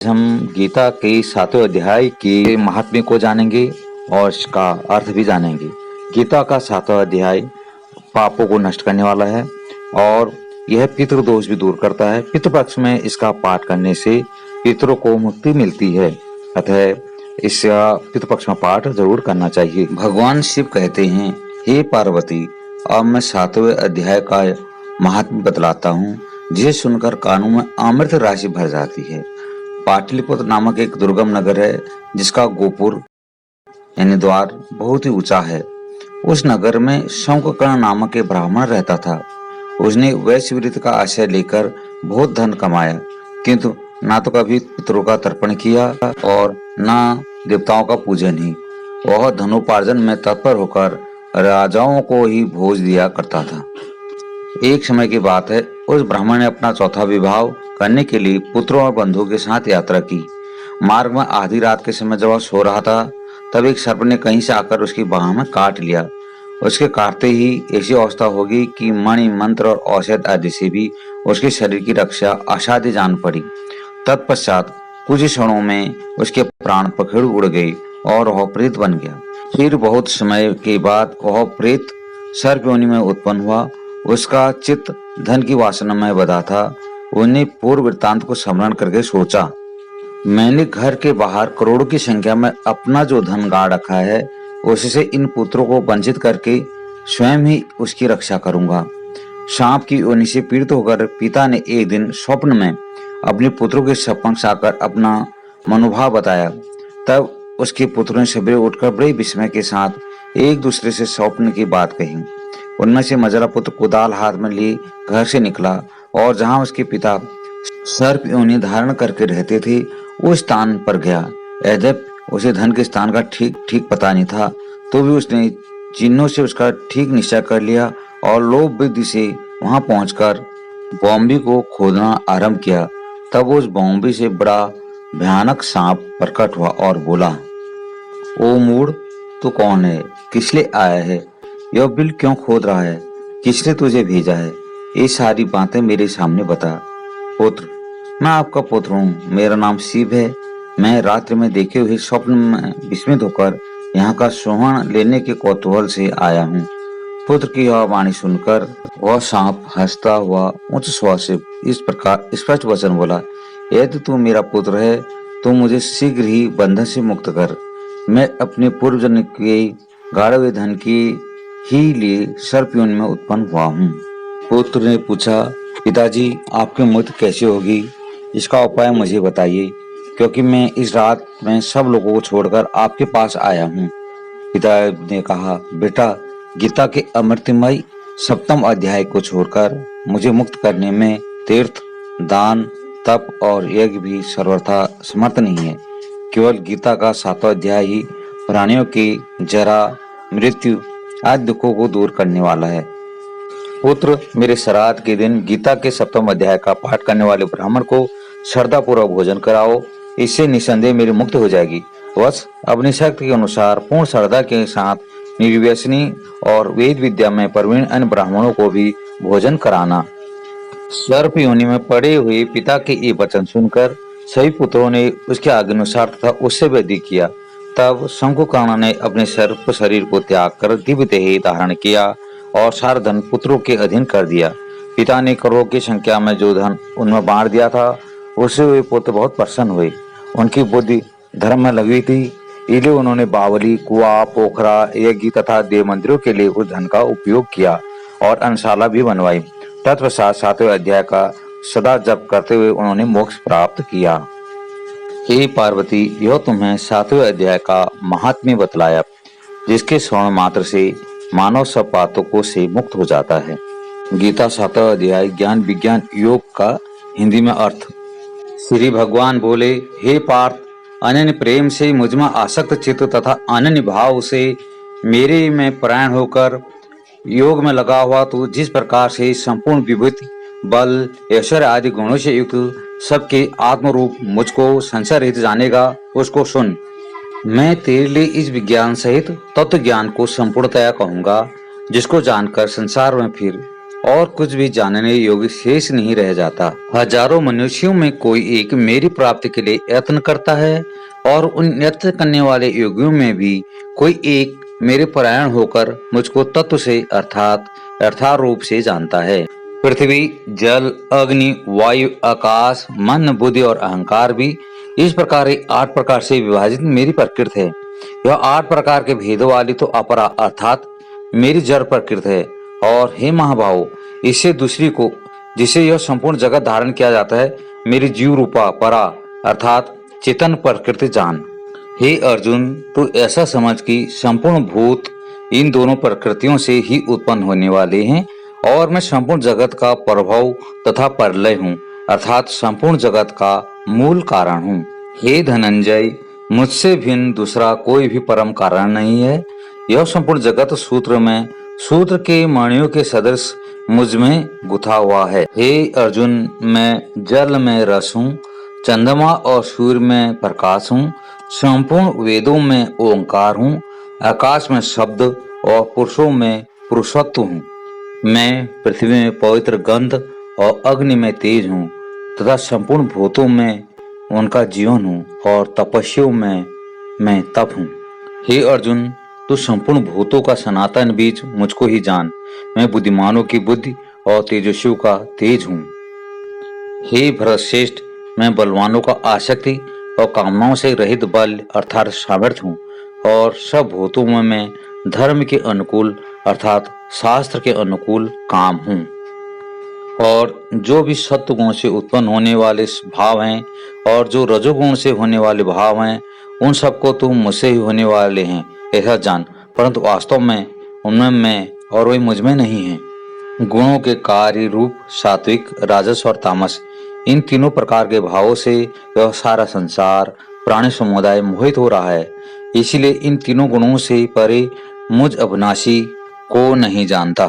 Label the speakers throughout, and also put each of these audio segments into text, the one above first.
Speaker 1: हम गीता के सातवें अध्याय के महात्म्य को जानेंगे और इसका अर्थ भी जानेंगे। गीता का सातवां अध्याय पापों को नष्ट करने वाला है और यह पितृदोष भी दूर करता है। पितृपक्ष में इसका पाठ करने से पितरों को मुक्ति मिलती है, अतः इसका पितृपक्ष में पाठ जरूर करना चाहिए। भगवान शिव कहते हैं, हे पार्वती, अब मैं सातवें अध्याय का महात्म्य बतलाता हूँ, जिसे सुनकर कानों में अमृत राशि भर जाती है। पाटलिपुत्र नामक एक दुर्गम नगर है, जिसका गोपुर यानी द्वार बहुत ही ऊंचा है। उस नगर में शंखकर्ण नामक एक ब्राह्मण रहता था। उसने वैश्यवृत्ति का आश्रय लेकर बहुत धन कमाया, किंतु ना तो कभी पितरों का तर्पण किया और न देवताओं का पूजन ही। वह धनोपार्जन में तत्पर होकर राजाओं को ही भोज दिया करता था। एक समय की बात है, उस ब्राह्मण ने अपना चौथा विवाह करने के लिए पुत्रों और बंधुओं के साथ यात्रा की। मार्ग में आधी रात के समय जब वह सो रहा था, तब एक सर्प ने कहीं से आकर उसकी बाह में काट लिया। उसके काटते ही ऐसी अवस्था होगी कि मणि, मंत्र और औषध आदि से भी उसके शरीर की रक्षा असाध्य जान पड़ी। तत्पश्चात कुछ क्षणों में उसके प्राण पखेरु उड़ गए और वह प्रेत बन गया। फिर बहुत समय के बाद वह प्रेत सर्प योनि में उत्पन्न हुआ। उसका चित्त धन की वासना में बधा था। उन्हें पूर्व वृत्तांत को स्मरण करके सोचा, मैंने घर के बाहर करोड़ों की संख्या में अपना जो धन गाड़ रखा है, उससे इन पुत्रों को वंचित करके स्वयं ही उसकी रक्षा करूंगा। सांप की योनि से पीड़ित होकर पिता ने एक दिन स्वप्न में अपने पुत्रों के समक्ष आकर अपना मनोभाव बताया। तब उसके पुत्रों ने सवेरे उठकर बड़े विस्मय के साथ एक दूसरे से स्वप्न की बात कही। उनमें से मझला पुत्र कुदाल हाथ में लिए घर से निकला और जहां उसके पिता सर्प योनि धारण करके रहते थे, उस स्थान पर गया। यद्यपि उसे धन के स्थान का ठीक पता नहीं था, तो भी उसने चिन्हों से उसका ठीक निश्चय कर लिया और लोभ बुद्धि से वहां पहुंचकर बॉम्बे को खोदना आरंभ किया। तब उस बॉम्बे से बड़ा भयानक सांप प्रकट हुआ और बोला, ओ मूढ़, तू कौन है? किस लिए आया है? यह बिल क्यों खोद रहा है? किसने तुझे भेजा है? ये सारी बातें मेरे सामने बता। पुत्र, मैं आपका पुत्र हूँ, मेरा नाम शिव है। मैं रात्रि में देखे हुए स्वप्न में विस्मित होकर यहाँ का सोहन लेने के कौतूहल से आया हूँ। पुत्र की यह वाणी सुनकर वह सांप हंसता हुआ उच्च स्वर से इस प्रकार स्पष्ट वचन बोला, यदि तू मेरा पुत्र है तो मुझे शीघ्र ही बंधन से मुक्त कर। मैं अपने पूर्व जन्म के गाढ़े हुए धन की ही लिए सर्प योनि में उत्पन्न हुआ हूँ। पुत्र ने पूछा, पिताजी, आपकी मृत्यु कैसे होगी? इसका उपाय मुझे बताइए, क्योंकि मैं इस रात में सब लोगों को छोड़कर आपके पास आया हूँ। पिता ने कहा, बेटा, गीता के अमृतमय सप्तम अध्याय को छोड़कर मुझे मुक्त करने में तीर्थ, दान, तप और यज्ञ भी सर्वथा समर्थ नहीं है। केवल गीता का सातवां अध्याय ही प्राणियों की जरा, मृत्यु आदि दुखों को दूर करने वाला है। पुत्र, मेरे श्राद्ध के दिन गीता के सप्तम अध्याय का पाठ करने वाले ब्राह्मण को श्रद्धा पूर्वक भोजन कराओ, इससे निसंदेह मेरी मुक्ति हो जाएगी। बस अपनी शक्ति के अनुसार पूर्ण श्रद्धा के साथ निर्व्यसनी और वेद विद्या में प्रवीण अन्य ब्राह्मणों को भी भोजन कराना। सर्प योनि में पड़े हुए पिता के ये वचन सुनकर सभी पुत्रों ने उसके आज्ञानुसार तथा उससे भी अधिक किया। तब शंखकर्ण ने अपने सर्प शरीर को त्याग कर दिव्य देह धारण किया और सारा धन पुत्रों के अधीन कर दिया। पिता ने करोड़ों की संख्या में जो धन उनमें बांट दिया था, उससे वे पुत्र बहुत प्रसन्न हुए। उनकी बुद्धि धर्म में लगी थी, इसलिए उन्होंने बावली, कुआं, पोखरा, यज्ञ तथा देव मंदिरों के लिए उस धन का उपयोग किया और अन्नशाला भी बनवाई। तत्पश्चात सातवें अध्याय का सदा जप करते हुए उन्होंने मोक्ष प्राप्त किया। हे पार्वती, यह तुम्हें सातवें अध्याय का महात्म्य बतलाया, जिसके श्रवण मात्र से मानव सब पातकों से मुक्त हो जाता है। गीता सातवां अध्याय ज्ञान विज्ञान योग का हिंदी में अर्थ। श्री भगवान बोले, हे पार्थ, अनन्य प्रेम से मुझमें आसक्त चित्त तथा अनन्य भाव से मेरे में परायण होकर योग में लगा हुआ तू जिस प्रकार से संपूर्ण विभूति, बल, ऐश्वर्य आदि गुणों से युक्त सबके आत्मरूप मुझको संशय रहित जानेगा, उसको सुन। मैं तेरे लिए इस विज्ञान सहित तत्व ज्ञान को संपूर्णतया कहूंगा, जिसको जानकर संसार में फिर और कुछ भी जानने योग्य शेष नहीं रह जाता। हजारों मनुष्यों में कोई एक मेरी प्राप्ति के लिए यत्न करता है और उन यत्न करने वाले योगियों में भी कोई एक मेरे परायण होकर मुझको तत्व से अर्थात यथारूप से जानता है। पृथ्वी, जल, अग्नि, वायु, आकाश, मन, बुद्धि और अहंकार भी इस प्रकार 8 प्रकार से विभाजित मेरी प्रकृति है। यह 8 प्रकार के भेदों वाली तो अपरा अर्थात मेरी जड़ प्रकृति है। और हे महाभाव, इससे दूसरी को जिसे यह संपूर्ण जगत धारण किया जाता है, मेरी जीव रूपा परा अर्थात चेतन प्रकृति जान। हे अर्जुन, तू ऐसा समझ कि संपूर्ण भूत इन दोनों प्रकृतियों से ही उत्पन्न होने वाले हैं और मैं संपूर्ण जगत का प्रभव तथा प्रलय हूँ अर्थात संपूर्ण जगत का मूल कारण हूँ। हे धनंजय, मुझसे भिन्न दूसरा कोई भी परम कारण नहीं है। यह संपूर्ण जगत सूत्र के मणियों के सदृश मुझ में गुथा हुआ है। हे अर्जुन, मैं जल में रस हूँ, चंद्रमा और सूर्य में प्रकाश हूँ, संपूर्ण वेदों में ओंकार हूँ, आकाश में शब्द और पुरुषों में पुरुषत्व हूँ। मैं पृथ्वी में पवित्र गंध और अग्नि में तेज हूँ तथा संपूर्ण भूतों में उनका जीवन हूँ और तपस्वियों में मैं तप हूँ। हे अर्जुन, तू संपूर्ण भूतों का सनातन बीज मुझको ही जान। मैं बुद्धिमानों की बुद्धि और तेजस्वियों का तेज हूँ। हे भरतश्रेष्ठ, मैं बलवानों का आसक्ति और कामनाओं से रहित बल अर्थात सामर्थ्य हूँ और सब भूतों में मैं धर्म के अनुकूल अर्थात शास्त्र के अनुकूल काम हूँ। और जो भी सत्व गुण से उत्पन्न होने वाले भाव हैं और जो रजोगुण से होने वाले भाव हैं, उन सबको तुम मुझसे ही होने वाले हैं ऐसा जान, परंतु वास्तव में उनमें मैं और वे मुझ में नहीं है। गुणों के कार्य रूप, सात्विक, राजस और तामस, इन तीनों प्रकार के भावों से यह सारा संसार प्राणी समुदाय मोहित हो रहा है। इसलिए इन तीनों गुणों से परे मुझ अविनाशी को नहीं जानता,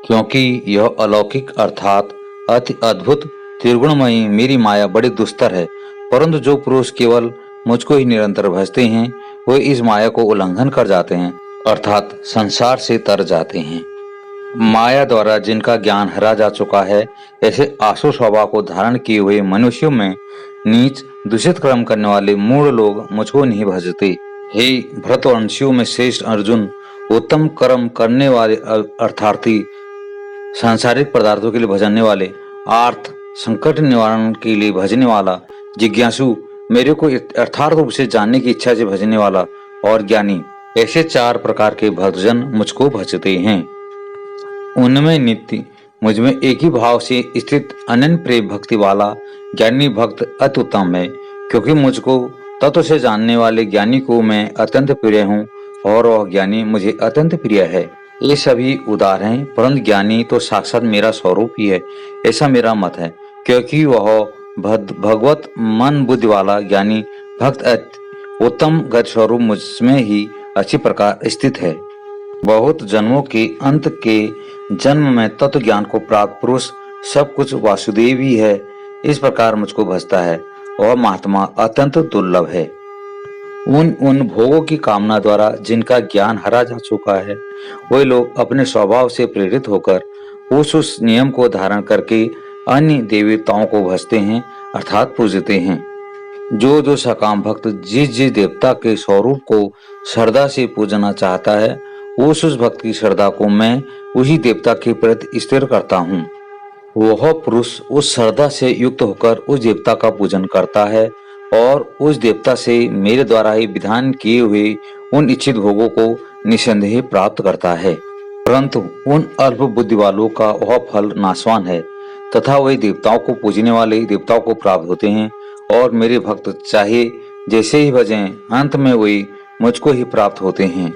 Speaker 1: क्योंकि यह अलौकिक अर्थात अति अद्भुत त्रिगुणमयी मेरी माया बड़ी दुस्तर है। परंतु जो पुरुष केवल मुझको ही निरंतर भजते हैं, वे इस माया को उल्लंघन कर जाते हैं अर्थात संसार से तर जाते हैं। माया द्वारा जिनका ज्ञान हरा जा चुका है, ऐसे आसुर स्वभाव को धारण किए हुए मनुष्यों में नीच दूषित कर्म करने वाले मूढ़ लोग मुझको नहीं भजते। हे भरतवंशियों में श्रेष्ठ अर्जुन, उत्तम कर्म करने वाले अर्थार्थी, सांसारिक पदार्थों के लिए भजने वाले, आर्थ संकट निवारण के लिए भजने वाला, जिज्ञासु मेरे को यथार्थ रूप से जानने की इच्छा से भजने वाला और ज्ञानी, ऐसे 4 प्रकार के भक्तजन मुझको भजते हैं। उनमें नित्य मुझ में एक ही भाव से स्थित अनन्य प्रेम भक्ति वाला ज्ञानी भक्त अति उत्तम है, क्योंकि मुझको तत्व से जानने वाले ज्ञानी को मैं अत्यंत प्रिय हूँ और वह ज्ञानी मुझे अत्यंत प्रिय है। ये सभी उदार हैं, परंतु ज्ञानी तो साक्षात मेरा स्वरूप ही है, ऐसा मेरा मत है, क्योंकि वह भगवत मन बुद्धि वाला ज्ञानी भक्त उत्तम गत स्वरूप मुझमें ही अच्छी प्रकार स्थित है। बहुत जन्मों के अंत के जन्म में तत्व ज्ञान को प्राप्त पुरुष सब कुछ वासुदेव ही है, इस प्रकार मुझको भजता है और महात्मा अत्यंत दुर्लभ है। उन भोगों की कामना द्वारा जिनका ज्ञान हरा जा चुका है, वे लोग अपने स्वभाव से प्रेरित होकर उस नियम को धारण करके अन्य देवताओं को भजते हैं अर्थात पूजते हैं। जो सकाम भक्त जिस देवता के स्वरूप को श्रद्धा से पूजना चाहता है, उस भक्त की श्रद्धा को मैं उसी देवता के प्रति स्थिर करता हूँ। वह पुरुष उस श्रद्धा से युक्त होकर उस देवता का पूजन करता है और उस देवता से मेरे द्वारा ही विधान किए हुए उन इच्छित भोगों को निसंदेह प्राप्त करता है। परंतु उन अल्प बुद्धि वालों का वह फल नाशवान है तथा वे देवताओं को पूजने वाले देवताओं को प्राप्त होते हैं और मेरे भक्त चाहे जैसे ही भजें, अंत में वे मुझको ही प्राप्त होते हैं।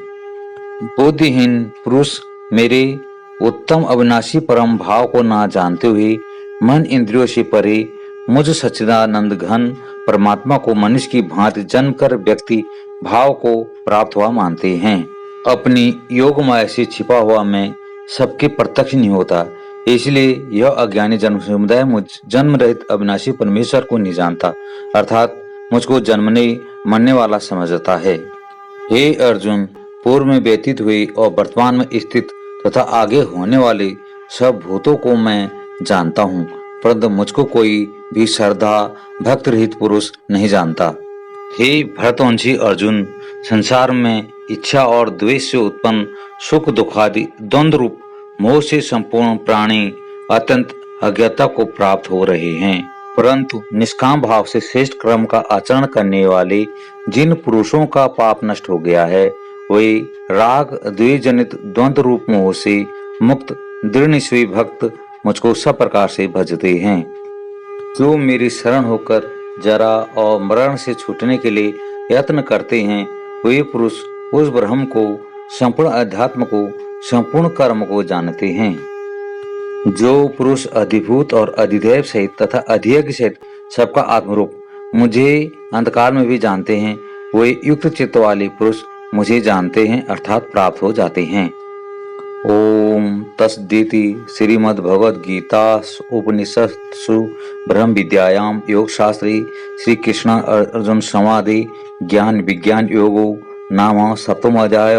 Speaker 1: बुद्धिहीन पुरुष मेरे उत्तम अविनाशी परम भाव को ना जानते हुए मन इंद्रियों से परे मुझ सच्चिदानंद घन परमात्मा को मनुष्य की भांति जन्म कर व्यक्ति भाव को प्राप्त हुआ मानते हैं। अपनी योग माया से छिपा हुआ मैं सबके प्रत्यक्ष नहीं होता, इसलिए यह अज्ञानी जन्म समुदाय मुझ जन्म रहित अविनाशी परमेश्वर को नहीं जानता अर्थात मुझको जन्मने मरने वाला समझता है। हे अर्जुन, पूर्व में व्यतीत हुए और वर्तमान में स्थित तथा आगे होने वाले सब भूतों को मैं जानता हूँ, परंतु मुझको कोई भी श्रद्धा भक्त रहित पुरुष नहीं जानता। हे भरतवंशी अर्जुन, संसार में इच्छा और द्वेष से उत्पन्न सुख दुखादि द्वंद्व रूप मोह से संपूर्ण प्राणी अत्यंत अज्ञता को प्राप्त हो रहे हैं, परंतु निष्काम भाव से श्रेष्ठ कर्म का आचरण करने वाले जिन पुरुषों का पाप नष्ट हो गया है, वे राग द्वेष जनित द्वंद्व रूप मोह से मुक्त दृढ़ निश्चयी भक्त मुझको सब प्रकार से भजते हैं। जो मेरी शरण होकर जरा और मरण से छूटने के लिए यत्न करते हैं, वे पुरुष उस ब्रह्म को, संपूर्ण अध्यात्म को, संपूर्ण कर्म को जानते हैं। जो पुरुष अधिभूत और अधिदैव सहित तथा अधियज्ञ सहित सबका आत्मरूप मुझे अंधकार में भी जानते हैं, वे युक्त चित्त वाले पुरुष मुझे जानते हैं अर्थात प्राप्त हो जाते हैं। ओम तस्दिति श्रीमद् भगवद गीता उपनिषत्सु ब्रह्म विद्यायाम योग शास्त्री श्री कृष्ण अर्जुन संवादे ज्ञान विज्ञान योगो नाम सप्तम अध्याय।